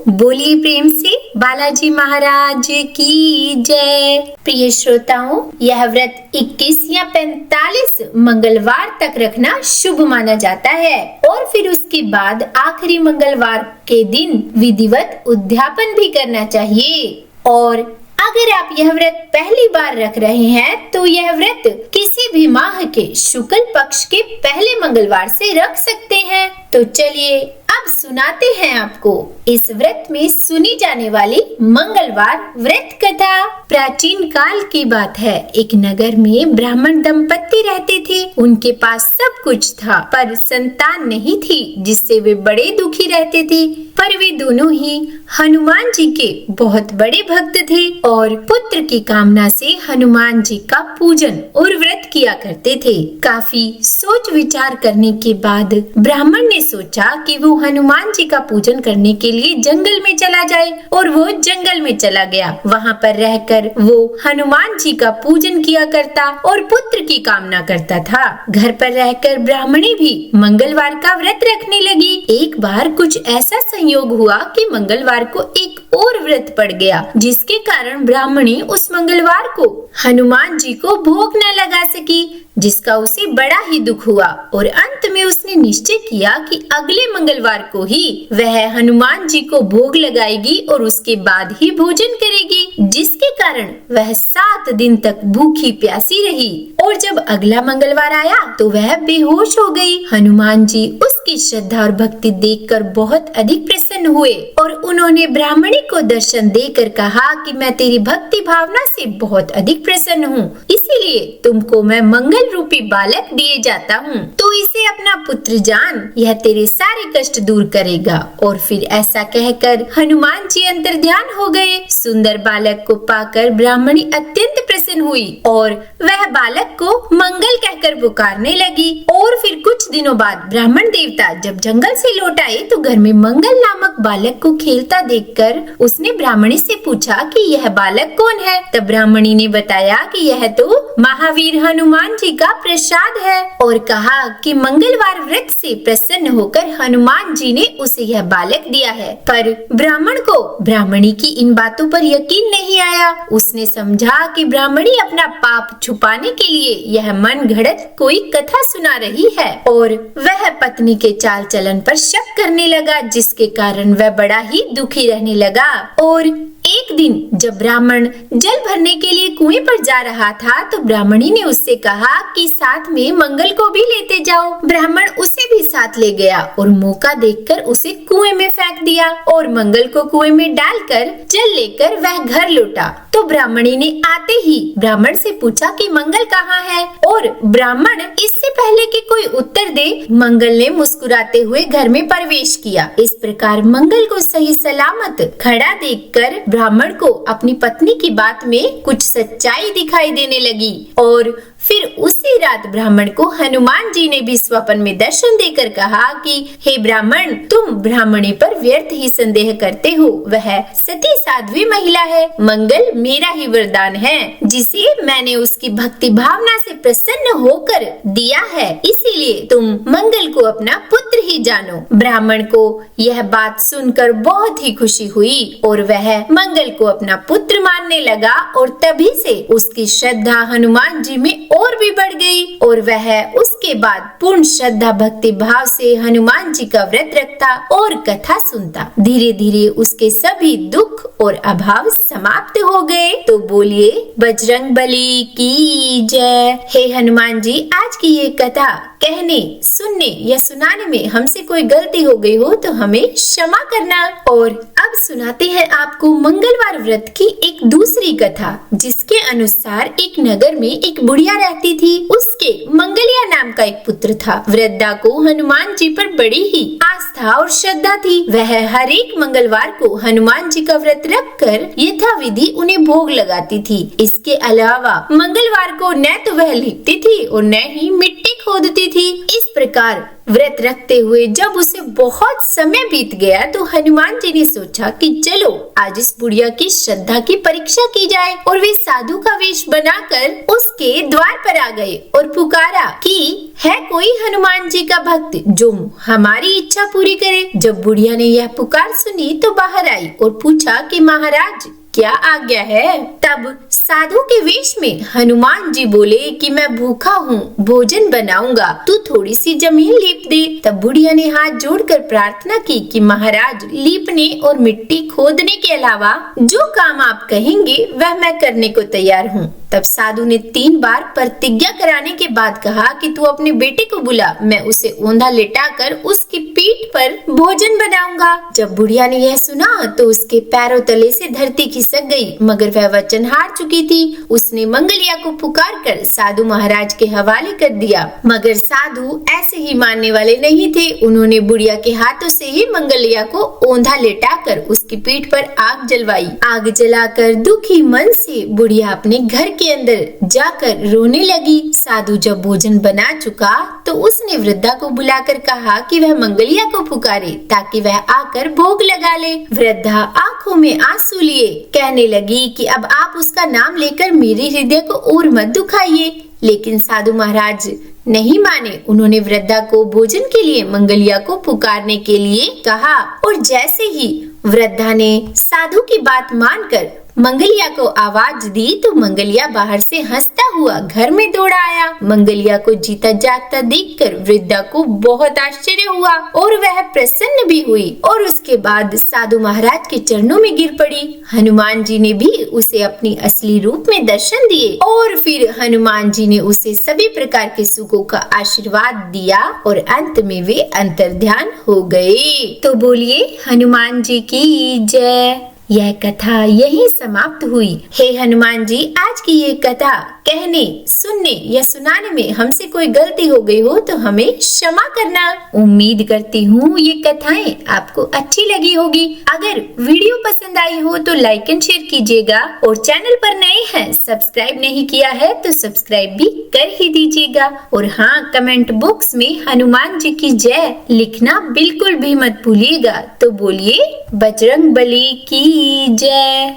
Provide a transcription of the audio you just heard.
बोलिए प्रेम से बालाजी महाराज की जय। प्रिय श्रोताओं, यह व्रत 21 या 45 मंगलवार तक रखना शुभ माना जाता है और फिर उसके बाद आखिरी मंगलवार के दिन विधिवत उद्यापन भी करना चाहिए। और अगर आप यह व्रत पहली बार रख रहे हैं तो यह व्रत किसी भी माह के शुक्ल पक्ष के पहले मंगलवार से रख सकते हैं। तो चलिए अब सुनाते हैं आपको इस व्रत में सुनी जाने वाली मंगलवार व्रत कथा। प्राचीन काल की बात है, एक नगर में ब्राह्मण दंपत्ति रहते थे। उनके पास सब कुछ था पर संतान नहीं थी, जिससे वे बड़े दुखी रहते थे। पर वे दोनों ही हनुमान जी के बहुत बड़े भक्त थे और पुत्र की कामना से हनुमान जी का पूजन और व्रत किया करते थे। काफी सोच विचार करने के बाद ब्राह्मण ने सोचा कि वो हनुमान जी का पूजन करने के लिए जंगल में चला जाए और वो जंगल में चला गया। वहाँ पर रहकर वो हनुमान जी का पूजन किया करता और पुत्र की कामना करता था। घर पर रहकर ब्राह्मणी भी मंगलवार का व्रत रखने लगी। एक बार कुछ ऐसा संयोग हुआ कि मंगलवार को एक और व्रत पड़ गया, जिसके कारण ब्राह्मणी उस मंगलवार को हनुमान जी को भोग न लगा सकी, जिसका उसे बड़ा ही दुख हुआ। और अंत में उसने निश्चय किया कि अगले मंगलवार को ही वह हनुमान जी को भोग लगाएगी और उसके बाद ही भोजन करेगी, जिसके कारण वह 7 दिन तक भूखी प्यासी रही। और जब अगला मंगलवार आया तो वह बेहोश हो गई। हनुमान जी उसकी श्रद्धा और भक्ति देखकर बहुत अधिक प्रसन्न हुए और उन्होंने ब्राह्मणी को दर्शन देकर कहा कि मैं तेरी भक्ति भावना से बहुत अधिक प्रसन्न हूँ, इसीलिए तुमको मैं मंगल रूपी बालक दिए जाता हूँ। तो इसे अपना पुत्र जान, यह तेरे सारे कष्ट दूर करेगा। और फिर ऐसा कहकर हनुमान जी अंतर्ध्यान हो गए। सुंदर बालक को पाकर ब्राह्मणी अत्यंत प्रसन्न हुई और वह बालक को मंगल कहकर पुकारने लगी। और फिर कुछ दिनों बाद ब्राह्मण देवता जब जंगल से लौट आए तो घर में मंगल नामक बालक को खेलता देखकर उसने ब्राह्मणी से पूछा कि यह बालक कौन है। तब ब्राह्मणी ने बताया कि यह तो महावीर हनुमान जी का प्रसाद है और कहा कि मंगलवार व्रत से प्रसन्न होकर हनुमान जी ने उसे यह बालक दिया है। पर ब्राह्मण को ब्राह्मणी की इन बातों पर यकीन नहीं आया। उसने समझा कि ब्राह्मणी अपना पाप छुपाने के लिए यह मन घड़त कोई कथा सुना रही है और वह पत्नी के चाल चलन पर शक करने लगा, जिसके कारण वह बड़ा ही दुखी रहने लगा। और एक दिन जब ब्राह्मण जल भरने के लिए कुएं पर जा रहा था तो ब्राह्मणी ने उससे कहा कि साथ में मंगल को भी लेते जाओ। ब्राह्मण उसे भी साथ ले गया और मौका देखकर उसे कुएं में फेंक दिया और मंगल को कुएं में डालकर जल लेकर वह घर लौटा। तो ब्राह्मणी ने आते ही ब्राह्मण से पूछा कि मंगल कहाँ है, और ब्राह्मण इससे पहले कि कोई उत्तर दे मंगल ने मुस्कुराते हुए घर में प्रवेश किया। इस प्रकार मंगल को सही सलामत खड़ा देखकर ब्राह्मण को अपनी पत्नी की बात में कुछ सच्चाई दिखाई देने लगी। और फिर उसी रात ब्राह्मण को हनुमान जी ने भी स्वप्न में दर्शन देकर कहा कि हे ब्राह्मण, तुम ब्राह्मणी पर व्यर्थ ही संदेह करते हो। वह सती साध्वी महिला है। मंगल मेरा ही वरदान है, जिसे मैंने उसकी भक्ति भावना से प्रसन्न होकर दिया है, इसीलिए तुम मंगल को अपना पुत्र ही जानो। ब्राह्मण को यह बात सुनकर बहुत ही खुशी हुई और वह मंगल को अपना पुत्र मानने लगा। और तभी से उसकी श्रद्धा हनुमान जी में और भी बढ़ गई और वह उसके बाद पूर्ण श्रद्धा भक्ति भाव से हनुमान जी का व्रत रखता और कथा सुनता। धीरे धीरे उसके सभी दुख और अभाव समाप्त हो गए। तो बोलिए बजरंगबली की जय। हे हनुमान जी, आज की ये कथा कहने, सुनने या सुनाने में हमसे कोई गलती हो गई हो तो हमें क्षमा करना। और अब सुनाते हैं आपको मंगलवार व्रत की एक दूसरी कथा, जिसके अनुसार एक नगर में एक बुढ़िया रहती थी। उसके मंगलिया नाम का एक पुत्र था। वृद्धा को हनुमान जी पर बड़ी ही आस्था और श्रद्धा थी। वह हर एक मंगलवार को हनुमान जी का व्रत रखकर यथाविधि उन्हें भोग लगाती थी। इसके अलावा मंगलवार को न तो वह लिखती थी और न ही मिट्टी खोदती थी। इस प्रकार व्रत रखते हुए जब उसे बहुत समय बीत गया तो हनुमान जी ने सोचा कि चलो आज इस बुढ़िया की श्रद्धा की परीक्षा की जाए, और वे साधु का वेश बनाकर उसके द्वार पर आ गए और पुकारा कि है कोई हनुमान जी का भक्त जो हमारी इच्छा पूरी करे। जब बुढ़िया ने यह पुकार सुनी तो बाहर आई और पूछा कि महाराज क्या आज्ञा है। तब साधु के वेश में हनुमान जी बोले कि मैं भूखा हूँ, भोजन बनाऊंगा, तू थोड़ी सी जमीन लीप दे। तब बुढ़िया ने हाथ जोड़कर प्रार्थना की कि महाराज लीपने और मिट्टी खोदने के अलावा जो काम आप कहेंगे वह मैं करने को तैयार हूँ। तब साधु ने 3 बार प्रतिज्ञा कराने के बाद कहा कि तू अपने बेटे को बुला, मैं उसे औंधा लेटाकर उसकी पीठ पर भोजन बनाऊंगा। जब बुढ़िया ने यह सुना तो उसके पैरों तले से धरती खिसक गई, मगर वह वचन हार चुकी थी। उसने मंगलिया को पुकार कर साधु महाराज के हवाले कर दिया, मगर साधु ऐसे ही मानने वाले नहीं थे। उन्होंने बुढ़िया के हाथों से ही मंगलिया को औंधा लेटाकर उसकी पीठ पर आग जलवाई। आग जलाकर दुखी मन से बुढ़िया अपने घर के अंदर जाकर रोने लगी। साधु जब भोजन बना चुका तो उसने वृद्धा को बुलाकर कहा कि वह मंगलिया को पुकारे ताकि वह आकर भोग लगा ले। वृद्धा आंखों में आंसू लिए कहने लगी कि अब आप उसका नाम लेकर मेरे हृदय को और मत दुखाइए, लेकिन साधु महाराज नहीं माने। उन्होंने वृद्धा को भोजन के लिए मंगलिया को पुकारने के लिए कहा, और जैसे ही वृद्धा ने साधु की बात मानकर मंगलिया को आवाज दी तो मंगलिया बाहर से हंसता हुआ घर में दौड़ा आया। मंगलिया को जीता जागता देखकर वृद्धा को बहुत आश्चर्य हुआ और वह प्रसन्न भी हुई, और उसके बाद साधु महाराज के चरणों में गिर पड़ी। हनुमान जी ने भी उसे अपनी असली रूप में दर्शन दिए और फिर हनुमान जी ने उसे सभी प्रकार के सुखों का आशीर्वाद दिया और अंत में वे अंतर्ध्यान हो गए। तो बोलिए हनुमान जी की जय। यह कथा यही समाप्त हुई। हे हनुमान जी, आज की ये कथा कहने, सुनने या सुनाने में हमसे कोई गलती हो गई हो तो हमें क्षमा करना। उम्मीद करती हूँ ये कथाएं आपको अच्छी लगी होगी। अगर वीडियो पसंद आई हो तो लाइक एंड शेयर कीजिएगा, और चैनल पर नए हैं सब्सक्राइब नहीं किया है तो सब्सक्राइब भी कर ही दीजिएगा। और हाँ, कमेंट बॉक्स में हनुमान जी की जय लिखना बिल्कुल भी मत भूलिएगा। तो बोलिए बजरंग बली की जय।